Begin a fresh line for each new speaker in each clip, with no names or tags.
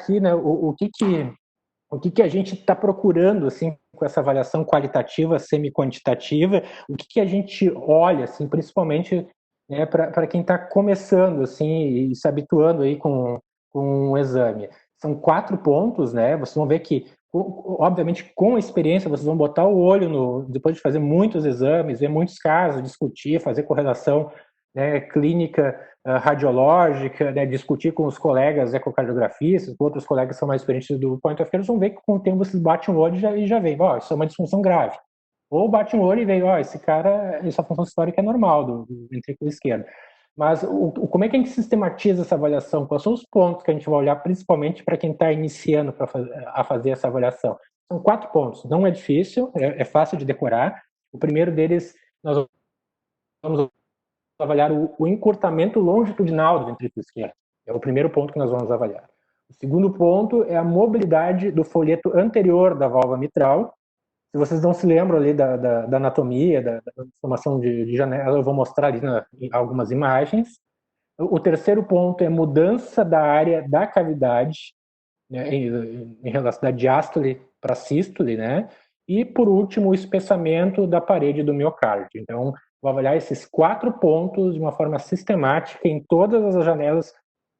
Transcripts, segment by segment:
aqui, né, o que a gente está procurando, assim, com essa avaliação qualitativa, semi-quantitativa, o que a gente olha, assim, principalmente, né, para quem está começando, assim, e se habituando aí com um exame. São 4 pontos, né? Vocês vão ver que, obviamente, com a experiência, vocês vão botar o olho depois de fazer muitos exames, ver muitos casos, discutir, fazer correlação, né, clínica, radiológica, né, discutir com os colegas ecocardiografistas, com outros colegas que são mais experientes do point of care, vão ver que com o tempo vocês batem o olho e já vem, ó, isso é uma disfunção grave. Ou bate um olho e vem, ó, esse cara, essa função histórica é normal do ventrículo esquerdo. Mas como é que a gente sistematiza essa avaliação? Quais são os pontos que a gente vai olhar, principalmente para quem está iniciando a fazer essa avaliação? São 4 pontos. Não é difícil, é fácil de decorar. O primeiro deles, nós vamos avaliar o encurtamento longitudinal do ventrículo esquerdo. É o primeiro ponto que nós vamos avaliar. O segundo ponto é a mobilidade do folheto anterior da válvula mitral. Se vocês não se lembram ali da anatomia, da formação de janela, eu vou mostrar ali em algumas imagens. O terceiro ponto é mudança da área da cavidade, né, em relação da diástole para sístole, né? E, por último, o espessamento da parede do miocárdio. Então, vou avaliar esses 4 pontos de uma forma sistemática em todas as janelas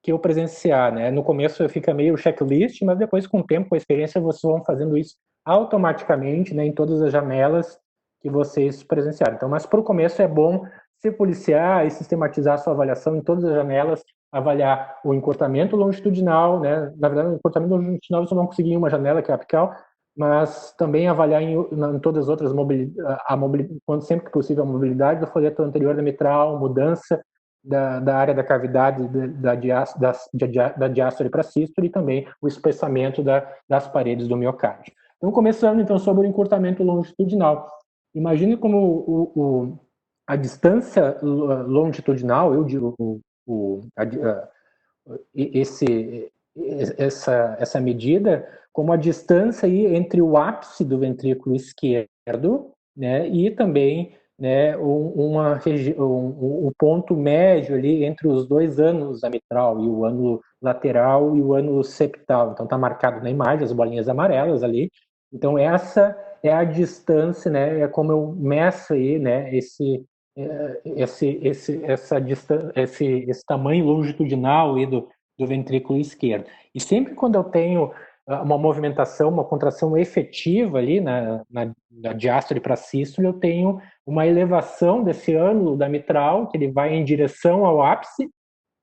que eu presenciar, né? No começo fica meio checklist, mas depois, com o tempo, com a experiência, vocês vão fazendo isso automaticamente, né, em todas as janelas que vocês presenciarem. Então, mas para o começo é bom se policiar e sistematizar a sua avaliação em todas as janelas, avaliar o encurtamento longitudinal, né? Na verdade, o encurtamento longitudinal você não conseguir em uma janela, que é a apical, mas também avaliar em todas as outras quando sempre que possível, a mobilidade do folheto anterior da mitral, mudança da área da cavidade da diástole para sístole e também o espessamento das paredes do miocárdio. Então, começando então sobre o encurtamento longitudinal. Imagine como a distância longitudinal, eu digo, essa medida, como a distância aí entre o ápice do ventrículo esquerdo, né, e também, né, o ponto médio ali entre os 2 ânulos da mitral, e o ânulo lateral e o ânulo septal. Então está marcado na imagem as bolinhas amarelas ali. Então essa é a distância, né, é como eu meço aí, né, esse tamanho longitudinal aí do ventrículo esquerdo. E sempre quando eu tenho uma movimentação, uma contração efetiva ali na diástole para sístole, eu tenho uma elevação desse ânulo da mitral, que ele vai em direção ao ápice.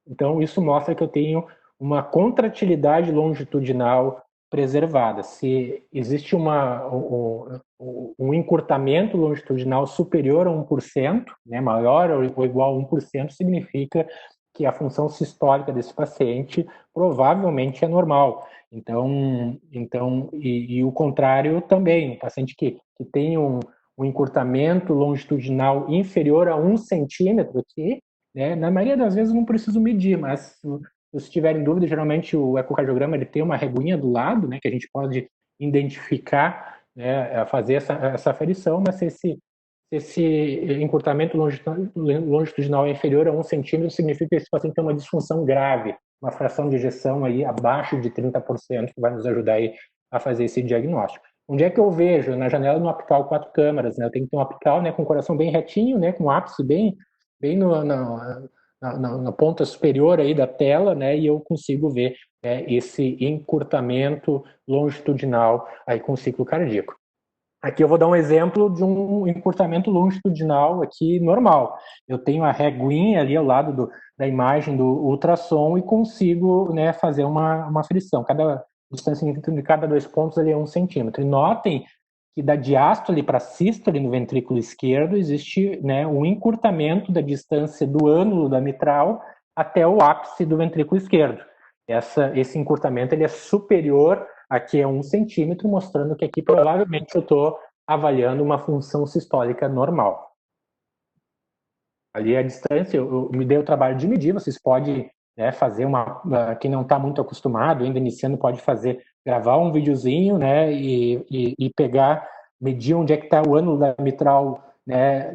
Então, isso mostra que eu tenho uma contratilidade longitudinal preservada. Se existe um encurtamento longitudinal superior a 1%, né, maior ou igual a 1%, significa que a função sistólica desse paciente provavelmente é normal. Então e o contrário também, um paciente que tem um encurtamento longitudinal inferior a 1 centímetro aqui, né, na maioria das vezes não preciso medir, mas se tiverem dúvida, geralmente o ecocardiograma ele tem uma reguinha do lado, né, que a gente pode identificar, né, fazer essa aferição, mas se esse encurtamento longitudinal é inferior a 1 centímetro, significa que esse paciente tem uma disfunção grave, uma fração de ejeção aí abaixo de 30%, que vai nos ajudar aí a fazer esse diagnóstico. Onde é que eu vejo? Na janela do apical 4 câmaras, né? Eu tenho que ter um apical, né, com o coração bem retinho, né, com o ápice bem na ponta superior aí da tela, né, e eu consigo ver esse encurtamento longitudinal aí com o ciclo cardíaco. Aqui eu vou dar um exemplo de um encurtamento longitudinal aqui normal. Eu tenho a reguinha ali ao lado da imagem do ultrassom e consigo, né, fazer uma aferição. Cada distância entre cada 2 pontos ali é 1 centímetro. E notem que da diástole para sístole no ventrículo esquerdo existe, né, um encurtamento da distância do ânulo da mitral até o ápice do ventrículo esquerdo. Esse encurtamento ele é superior aqui é 1 centímetro, mostrando que aqui provavelmente eu estou avaliando uma função sistólica normal. Ali a distância, eu me dei o trabalho de medir, vocês podem, né, fazer quem não está muito acostumado, ainda iniciando, pode gravar um videozinho, né, e medir onde é que está o ânulo da mitral, né,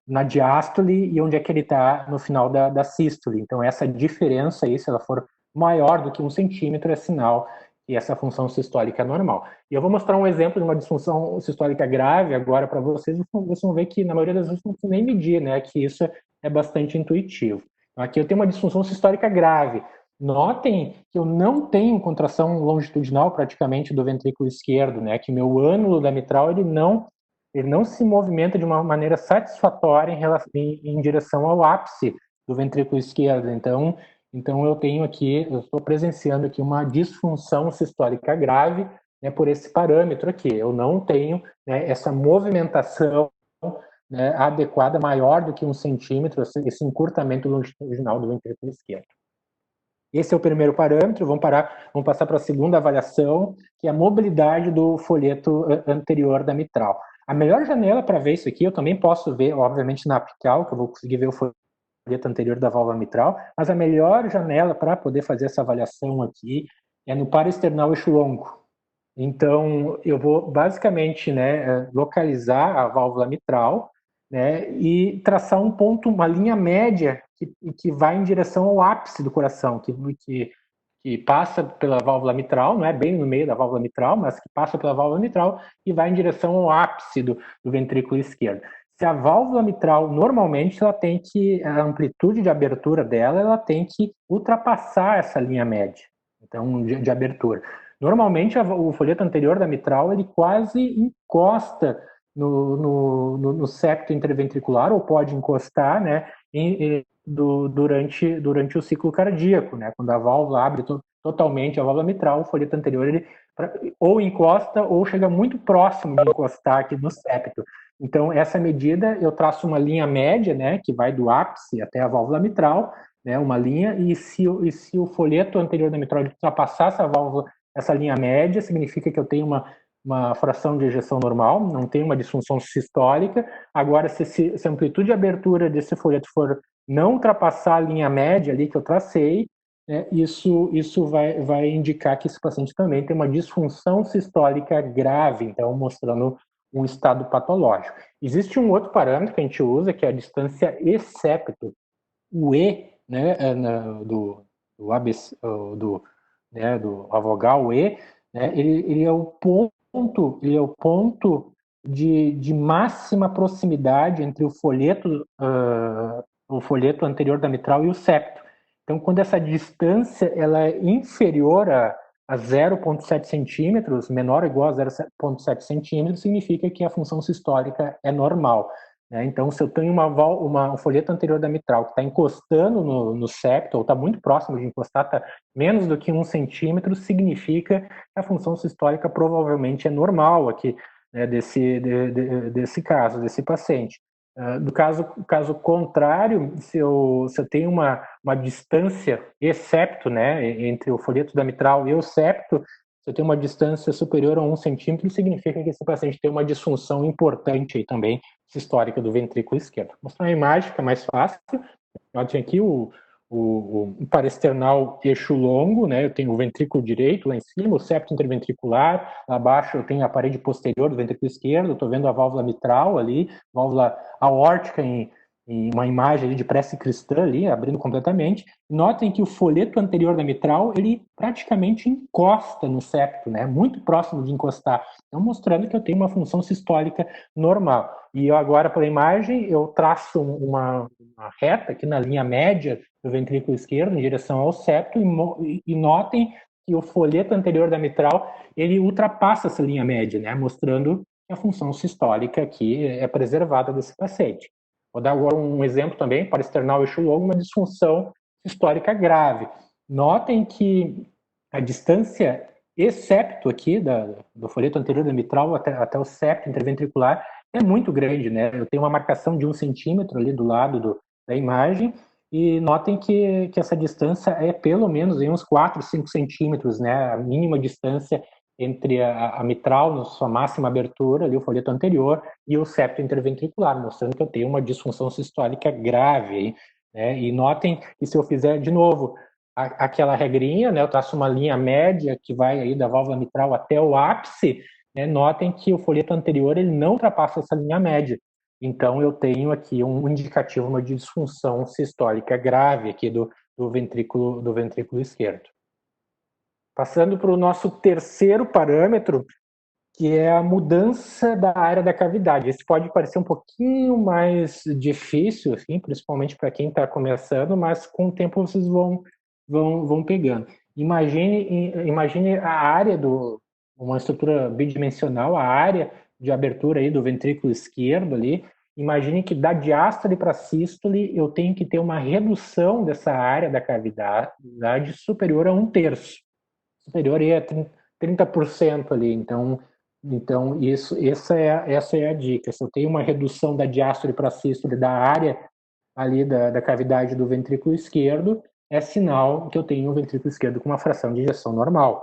na diástole e onde é que ele está no final da sístole. Então essa diferença aí, se ela for maior do que 1 centímetro, é sinal que essa função sistólica é normal. E eu vou mostrar um exemplo de uma disfunção sistólica grave agora para vocês, e vocês vão ver que na maioria das vezes não precisa nem medir, né, que isso é bastante intuitivo. Então, aqui eu tenho uma disfunção sistólica grave. Notem que eu não tenho contração longitudinal praticamente do ventrículo esquerdo, né, que meu ânulo da mitral ele não se movimenta de uma maneira satisfatória em direção ao ápice do ventrículo esquerdo. Então eu estou presenciando aqui uma disfunção sistólica grave, né, por esse parâmetro aqui. Eu não tenho, né, essa movimentação, né, adequada, maior do que 1 centímetro, esse encurtamento longitudinal do ventrículo esquerdo. Esse é o primeiro parâmetro. Vamos passar para a segunda avaliação, que é a mobilidade do folheto anterior da mitral. A melhor janela para ver isso aqui, eu também posso ver, obviamente, na apical, que eu vou conseguir ver o folheto anterior da válvula mitral, mas a melhor janela para poder fazer essa avaliação aqui é no paraesternal eixo longo. Então, eu vou basicamente, né, localizar a válvula mitral, né, e traçar um ponto, uma linha média que vai em direção ao ápice do coração, que passa pela válvula mitral, não é bem no meio da válvula mitral, mas que passa pela válvula mitral e vai em direção ao ápice do ventrículo esquerdo. Se a válvula mitral, normalmente, a amplitude de abertura dela, ela tem que ultrapassar essa linha média, então, de abertura. Normalmente, o folheto anterior da mitral, ele quase encosta no septo interventricular, ou pode encostar, né, durante o ciclo cardíaco, né, quando a válvula abre totalmente a válvula mitral, o folheto anterior ele ou encosta ou chega muito próximo de encostar aqui no septo. Então, essa medida, eu traço uma linha média, né, que vai do ápice até a válvula mitral, né, uma linha, e se o folheto anterior da mitral ultrapassar essa linha média, significa que eu tenho uma fração de ejeção normal, não tenho uma disfunção sistólica. Agora, se a amplitude de abertura desse folheto for não ultrapassar a linha média ali que eu tracei, né, isso vai indicar que esse paciente também tem uma disfunção sistólica grave, então mostrando um estado patológico. Existe um outro parâmetro que a gente usa, que é a distância E-septo. O E, né, do ABC, a vogal E, né, ele é o ponto de máxima proximidade entre o folheto anterior da mitral e o septo. Então, quando essa distância ela é inferior a 0,7 centímetros, menor ou igual a 0,7 centímetros, significa que a função sistólica é normal. Né? Então, se eu tenho um folheto anterior da mitral que está encostando no septo, ou está muito próximo de encostar, está menos do que 1 centímetro, significa que a função sistólica provavelmente é normal aqui, né, desse caso, desse paciente. Do caso contrário, se eu tenho uma distância E-septo, né, entre o folheto da mitral e o septo, se eu tenho uma distância superior a 1 centímetro, significa que esse paciente tem uma disfunção importante aí também, histórica do ventrículo esquerdo. Vou mostrar uma imagem que é mais fácil. Eu tenho aqui o paraesternal eixo longo, né? Eu tenho o ventrículo direito lá em cima, o septo interventricular, lá abaixo eu tenho a parede posterior do ventrículo esquerdo, estou vendo a válvula mitral ali, válvula aórtica em uma imagem ali de prece cristã ali, abrindo completamente. Notem que o folheto anterior da mitral, ele praticamente encosta no septo, né? Muito próximo de encostar. Então, mostrando que eu tenho uma função sistólica normal. E eu agora, pela imagem, eu traço uma reta aqui na linha média do ventrículo esquerdo, em direção ao septo, e notem que o folheto anterior da mitral, ele ultrapassa essa linha média, né? Mostrando que a função sistólica aqui é preservada desse paciente. Vou dar agora um exemplo também, para externar eixo longo, uma disfunção sistólica grave. Notem que a distância E-septo aqui, do folheto anterior da mitral até o septo interventricular, é muito grande, né? Eu tenho uma marcação de 1 centímetro ali do lado da imagem, e notem que essa distância é pelo menos em uns 4, 5 centímetros, né? A mínima distância entre a mitral, na sua máxima abertura, ali, o folheto anterior, e o septo interventricular, mostrando que eu tenho uma disfunção sistólica grave. Né? E notem que se eu fizer, de novo, aquela regrinha, né, eu traço uma linha média que vai aí da válvula mitral até o ápice, né, notem que o folheto anterior ele não ultrapassa essa linha média. Então, eu tenho aqui um indicativo, uma disfunção sistólica grave aqui do do ventrículo esquerdo. Passando para o nosso terceiro parâmetro, que é a mudança da área da cavidade. Esse pode parecer um pouquinho mais difícil, assim, principalmente para quem está começando, mas com o tempo vocês vão pegando. Imagine a área uma estrutura bidimensional, a área de abertura aí do ventrículo esquerdo ali. Imagine que da diástole para a sístole eu tenho que ter uma redução dessa área da cavidade superior a 1/3. Superior aí a 30% ali. Então essa é a dica. Se eu tenho uma redução da diástole para a sístole da área ali da cavidade do ventrículo esquerdo, é sinal que eu tenho um ventrículo esquerdo com uma fração de ejeção normal.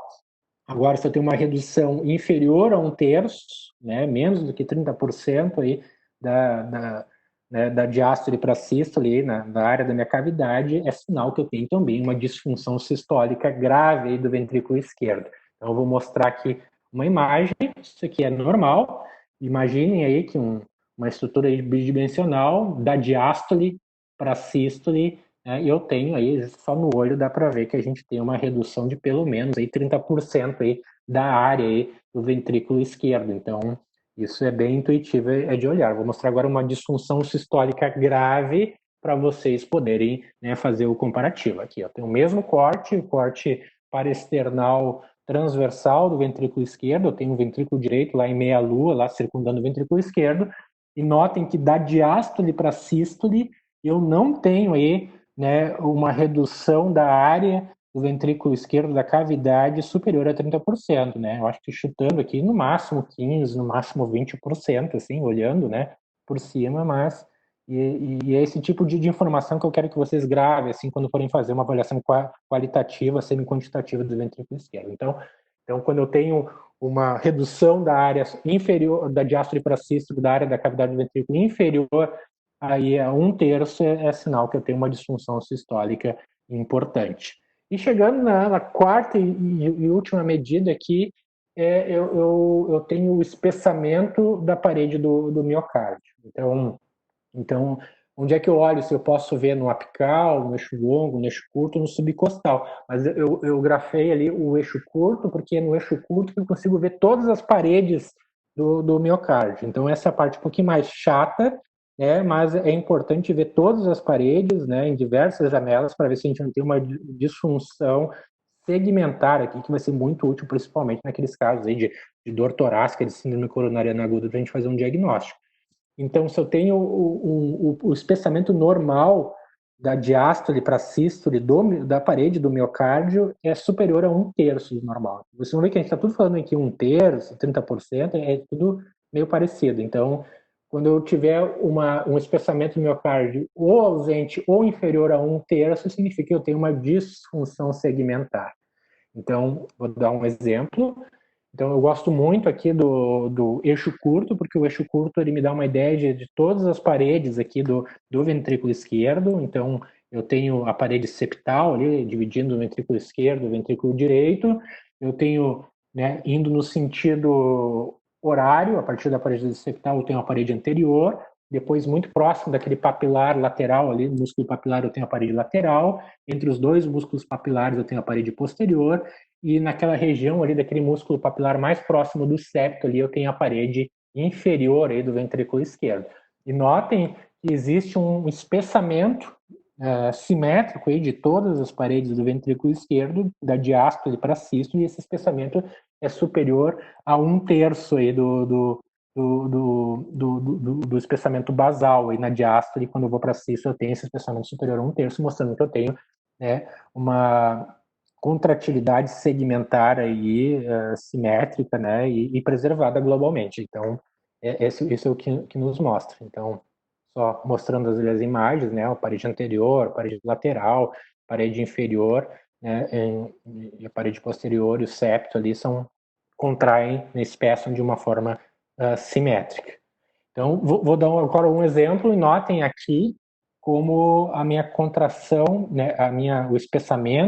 Agora, se eu tenho uma redução inferior a 1/3, né, menos do que 30% aí da diástole para a sístole na área da minha cavidade, é sinal que eu tenho também uma disfunção sistólica grave aí do ventrículo esquerdo. Então, eu vou mostrar aqui uma imagem. Isso aqui é normal. Imaginem aí que uma estrutura bidimensional da diástole para a sístole, né, eu tenho aí, só no olho dá para ver que a gente tem uma redução de pelo menos aí 30% aí da área aí do ventrículo esquerdo. Então, isso é bem intuitivo, é de olhar. Vou mostrar agora uma disfunção sistólica grave para vocês poderem, né, fazer o comparativo. Aqui, ó, tem o mesmo corte, o corte parasternal transversal do ventrículo esquerdo. Eu tenho um ventrículo direito lá em meia-lua, lá circundando o ventrículo esquerdo. E notem que da diástole para a sístole, eu não tenho aí, né, uma redução da área do ventrículo esquerdo da cavidade superior a 30%, né? Eu acho que chutando aqui no máximo 15%, no máximo 20%, assim, olhando, né, por cima, mas é esse tipo de informação que eu quero que vocês gravem, assim, quando forem fazer uma avaliação qualitativa, semi-quantitativa do ventrículo esquerdo. Então, quando eu tenho uma redução da área inferior, da diástole para sístole, da área da cavidade do ventrículo inferior, aí a 1/3 é sinal que eu tenho uma disfunção sistólica importante. E chegando na quarta e última medida aqui, eu tenho o espessamento da parede do miocárdio. Então, onde é que eu olho? Se eu posso ver no apical, no eixo longo, no eixo curto, no subcostal. Mas eu grafei ali o eixo curto, porque é no eixo curto que eu consigo ver todas as paredes do miocárdio. Então, essa é a parte um pouquinho mais chata, né? Mas é importante ver todas as paredes, né, em diversas janelas, para ver se a gente não tem uma disfunção segmentar aqui, que vai ser muito útil, principalmente naqueles casos aí de dor torácica, de síndrome coronariana aguda, para a gente fazer um diagnóstico. Então, se eu tenho o espessamento normal da diástole para sístole da parede do miocárdio é superior a 1/3 do normal. Vocês vão ver que a gente está tudo falando aqui 1/3, 30%, é tudo meio parecido. Então, quando eu tiver um espessamento do miocárdio ou ausente ou inferior a 1/3, significa que eu tenho uma disfunção segmentar. Então, vou dar um exemplo. Então, eu gosto muito aqui do eixo curto, porque o eixo curto ele me dá uma ideia de todas as paredes aqui do ventrículo esquerdo. Então, eu tenho a parede septal ali, dividindo o ventrículo esquerdo e o ventrículo direito. Eu tenho, né, indo no sentido horário, a partir da parede septal eu tenho a parede anterior. Depois, muito próximo daquele papilar lateral ali, do músculo papilar, eu tenho a parede lateral. Entre os dois músculos papilares, eu tenho a parede posterior. E naquela região ali daquele músculo papilar mais próximo do septo ali eu tenho a parede inferior aí do ventrículo esquerdo. E notem que existe um espessamento simétrico aí de todas as paredes do ventrículo esquerdo, da diástole para a sístole, e esse espessamento é superior a 1/3 aí do espessamento basal aí na diástole. Quando eu vou para a sístole eu tenho esse espessamento superior a 1/3, mostrando que eu tenho, né, uma contratilidade segmentar aí, simétrica, né, e preservada globalmente. Então, esse é o que nos mostra. Então, só mostrando as imagens, né, a parede anterior, a parede lateral, parede inferior, né, e a parede posterior e o septo ali contraem, espessam de uma forma simétrica. Então, vou dar agora um exemplo e notem aqui como a minha contração, né, o espessamento